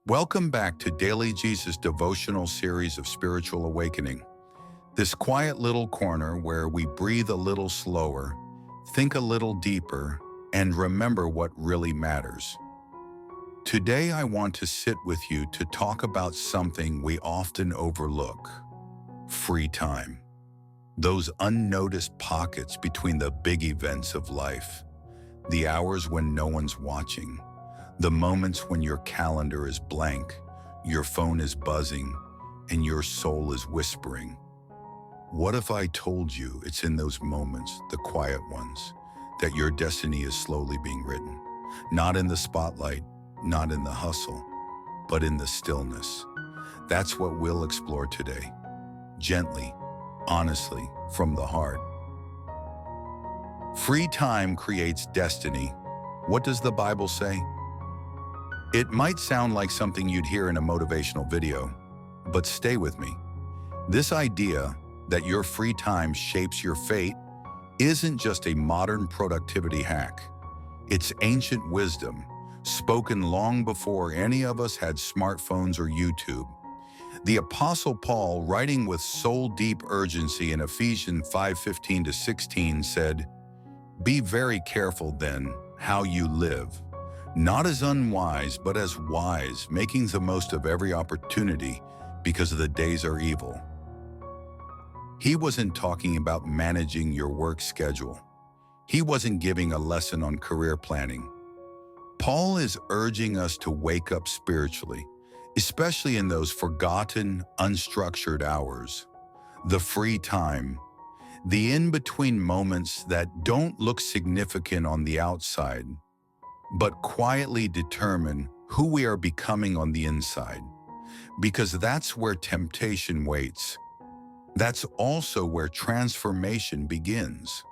Welcome back to Daily Jesus Devotional series of spiritual awakening. This quiet little corner where we breathe a little slower, think a little deeper, and remember what really matters. Today I want to sit with you to talk about something we often overlook: free time. Those unnoticed pockets between the big events of life, the hours when no one's watching, the moments when your calendar is blank, your phone is buzzing, and your soul is whispering. What if I told you it's in those moments, the quiet ones, that your destiny is slowly being written? Not in the spotlight, not in the hustle, but in the stillness. That's what we'll explore today. Gently, honestly, from the heart. Free time creates destiny. What does the Bible say? It might sound like something you'd hear in a motivational video, but stay with me. This idea that your free time shapes your fate isn't just a modern productivity hack. It's ancient wisdom, spoken long before any of us had smartphones or YouTube. The Apostle Paul, writing with soul-deep urgency in Ephesians 5:15-16, said, "Be very careful then how you live, not as unwise, but as wise, making the most of every opportunity, because the days are evil." He wasn't talking about managing your work schedule. He wasn't giving a lesson on career planning. Paul is urging us to wake up spiritually, especially in those forgotten, unstructured hours. The free time, the in-between moments that don't look significant on the outside, but quietly determine who we are becoming on the inside. Because that's where temptation waits. That's also where transformation begins.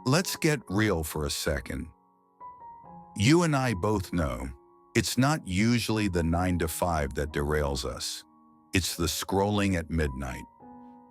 Let's get real for a second. You and I both know it's not usually the 9 to 5 that derails us. It's the scrolling at midnight,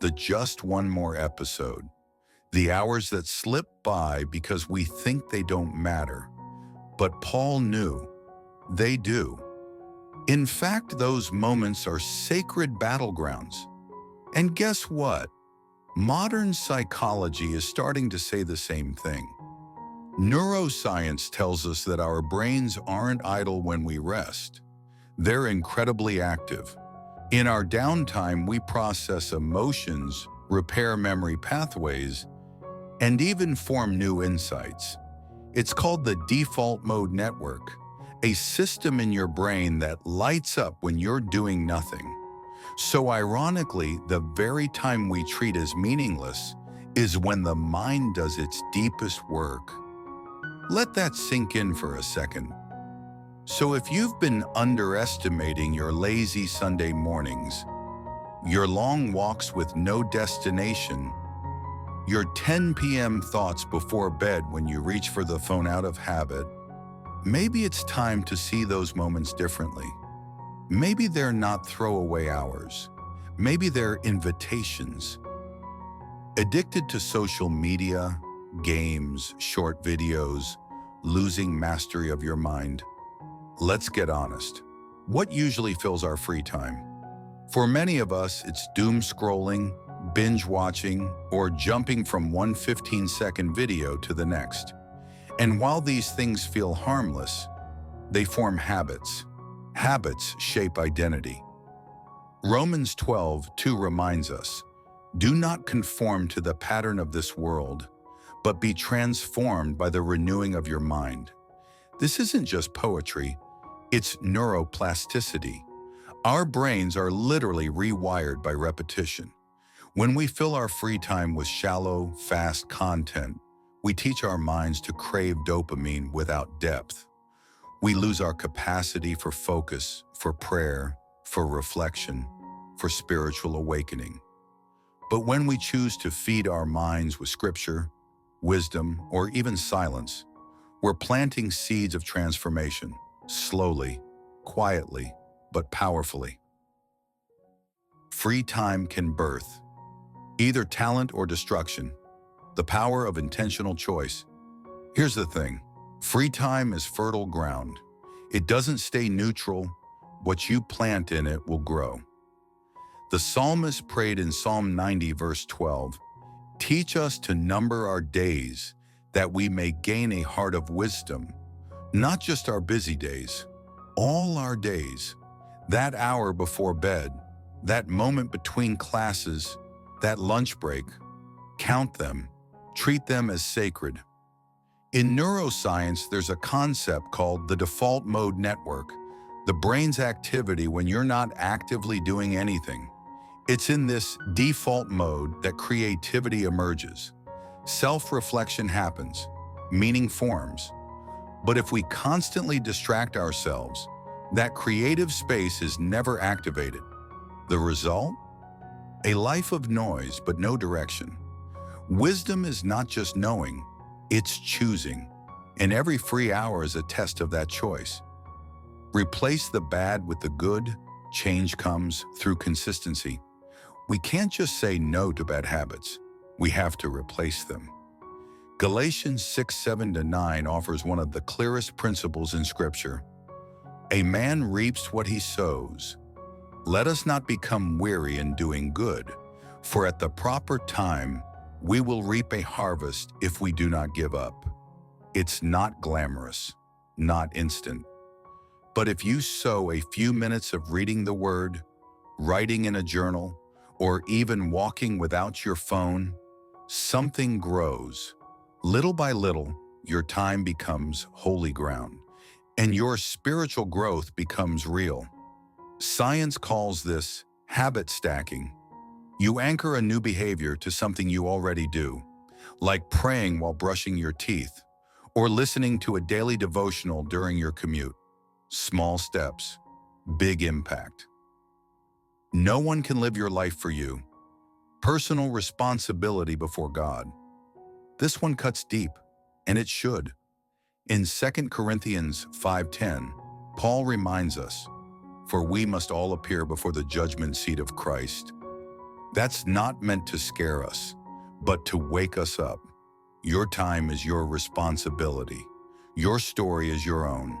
the just one more episode, the hours that slip by because we think they don't matter. But Paul knew they do. In fact, those moments are sacred battlegrounds. And guess what? Modern psychology is starting to say the same thing. Neuroscience tells us that our brains aren't idle when we rest. They're incredibly active. In our downtime, we process emotions, repair memory pathways, and even form new insights. It's called the default mode network, a system in your brain that lights up when you're doing nothing. So ironically, the very time we treat as meaningless is when the mind does its deepest work. Let that sink in for a second. So if you've been underestimating your lazy Sunday mornings, your long walks with no destination, your 10 p.m. thoughts before bed when you reach for the phone out of habit, maybe it's time to see those moments differently. Maybe they're not throwaway hours. Maybe they're invitations. Addicted to social media, games, short videos, losing mastery of your mind? Let's get honest. What usually fills our free time? For many of us, it's doom scrolling, binge watching, or jumping from one 15-second video to the next. And while these things feel harmless, they form habits. Habits shape identity. Romans 12:2 reminds us, "Do not conform to the pattern of this world, but be transformed by the renewing of your mind." This isn't just poetry, it's neuroplasticity. Our brains are literally rewired by repetition. When we fill our free time with shallow, fast content, we teach our minds to crave dopamine without depth. We lose our capacity for focus, for prayer, for reflection, for spiritual awakening. But when we choose to feed our minds with scripture, wisdom, or even silence, we're planting seeds of transformation, slowly, quietly, but powerfully. Free time can birth either talent or destruction, the power of intentional choice. Here's the thing, free time is fertile ground. It doesn't stay neutral, what you plant in it will grow. The psalmist prayed in Psalm 90, verse 12, "Teach us to number our days, that we may gain a heart of wisdom." Not just our busy days, all our days. That hour before bed, that moment between classes, that lunch break. Count them, treat them as sacred. In neuroscience, there's a concept called the default mode network, the brain's activity when you're not actively doing anything. It's in this default mode that creativity emerges. Self-reflection happens, meaning forms. But if we constantly distract ourselves, that creative space is never activated. The result? A life of noise but no direction. Wisdom is not just knowing, it's choosing. And every free hour is a test of that choice. Replace the bad with the good, change comes through consistency. We can't just say no to bad habits, we have to replace them. Galatians 6, 7-9 offers one of the clearest principles in Scripture. A man reaps what he sows. Let us not become weary in doing good, for at the proper time we will reap a harvest if we do not give up. It's not glamorous, not instant. But if you sow a few minutes of reading the Word, writing in a journal, or even walking without your phone, something grows. Little by little, your time becomes holy ground, and your spiritual growth becomes real. Science calls this habit stacking. You anchor a new behavior to something you already do, like praying while brushing your teeth, or listening to a daily devotional during your commute. Small steps, big impact. No one can live your life for you. Personal responsibility before God. This one cuts deep, and it should. In 2 Corinthians 5:10, Paul reminds us, "For we must all appear before the judgment seat of Christ." That's not meant to scare us, but to wake us up. Your time is your responsibility. Your story is your own.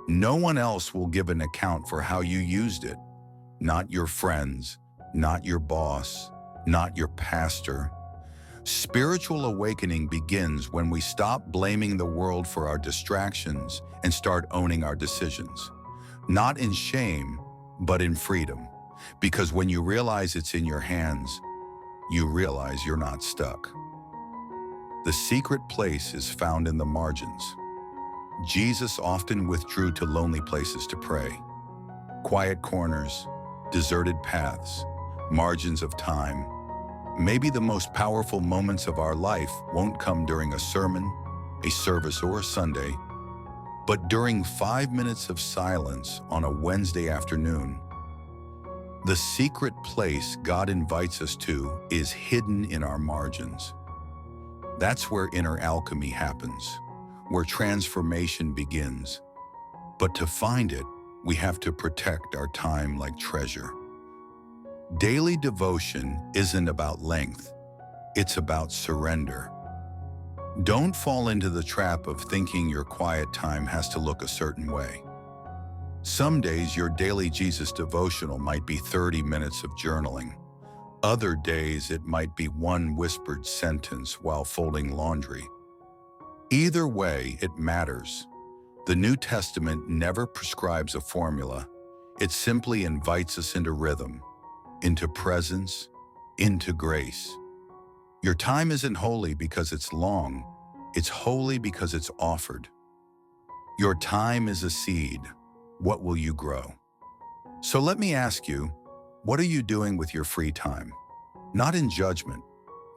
No one else will give an account for how you used it. Not your friends, not your boss, not your pastor. Spiritual awakening begins when we stop blaming the world for our distractions and start owning our decisions. Not in shame, but in freedom. Because when you realize it's in your hands, you realize you're not stuck. The secret place is found in the margins. Jesus often withdrew to lonely places to pray. Quiet corners, deserted paths, margins of time. Maybe the most powerful moments of our life won't come during a sermon, a service, or a Sunday, but during 5 minutes of silence on a Wednesday afternoon. The secret place God invites us to is hidden in our margins. That's where inner alchemy happens, where transformation begins. But to find it, we have to protect our time like treasure. Daily devotion isn't about length, it's about surrender. Don't fall into the trap of thinking your quiet time has to look a certain way. Some days your daily Jesus devotional might be 30 minutes of journaling. Other days it might be one whispered sentence while folding laundry. Either way, it matters. The New Testament never prescribes a formula. It simply invites us into rhythm, into presence, into grace. Your time isn't holy because it's long. It's holy because it's offered. Your time is a seed. What will you grow? So let me ask you, what are you doing with your free time? Not in judgment,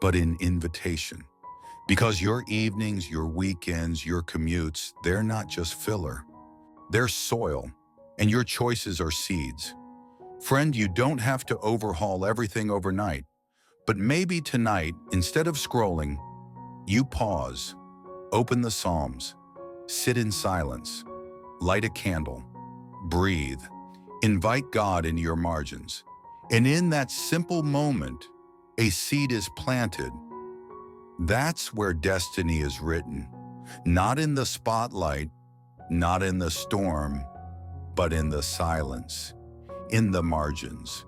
but in invitation. Because your evenings, your weekends, your commutes, they're not just filler. They're soil, and your choices are seeds. Friend, you don't have to overhaul everything overnight, but maybe tonight, instead of scrolling, you pause, open the Psalms, sit in silence, light a candle, breathe, invite God into your margins. And in that simple moment, a seed is planted. That's where destiny is written, not in the spotlight, not in the storm, but in the silence, in the margins,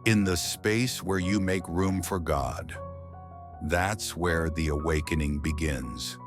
in the space where you make room for God. That's where the awakening begins.